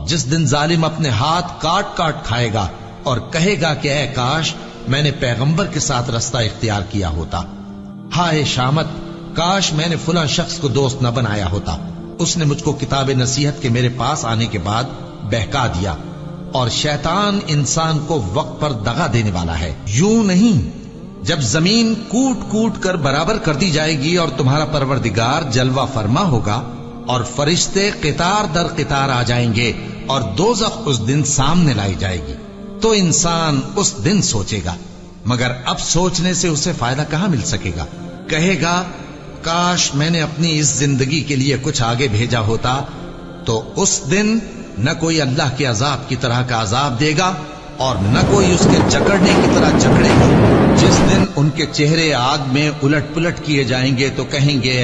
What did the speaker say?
جس دن ظالم اپنے ہاتھ کاٹ کاٹ کھائے گا اور کہے گا کہ اے کاش میں نے پیغمبر کے ساتھ رستہ اختیار کیا ہوتا، ہائے شامت کاش میں نے فلاں شخص کو دوست نہ بنایا ہوتا، اس نے مجھ کو کتاب نصیحت کے میرے پاس آنے کے بعد بہکا دیا۔ اور شیطان انسان کو وقت پر دغا دینے والا ہے۔ یوں نہیں، جب زمین کوٹ کوٹ کر برابر کر دی جائے گی اور تمہارا پروردگار جلوہ فرما ہوگا اور فرشتے قطار در قطار آ جائیں گے اور دوزخ اس دن سامنے لائی جائے گی، تو انسان اس دن سوچے گا، مگر اب سوچنے سے اسے فائدہ کہاں مل سکے گا؟ کہے گا کاش میں نے اپنی اس زندگی کے لیے کچھ آگے بھیجا ہوتا، تو اس دن نہ کوئی اللہ کے عذاب کی طرح کا عذاب دے گا اور نہ کوئی اس کے جکڑنے کی طرح جکڑے گا۔ جس دن ان کے چہرے آگ میں الٹ پلٹ کیے جائیں گے تو کہیں گے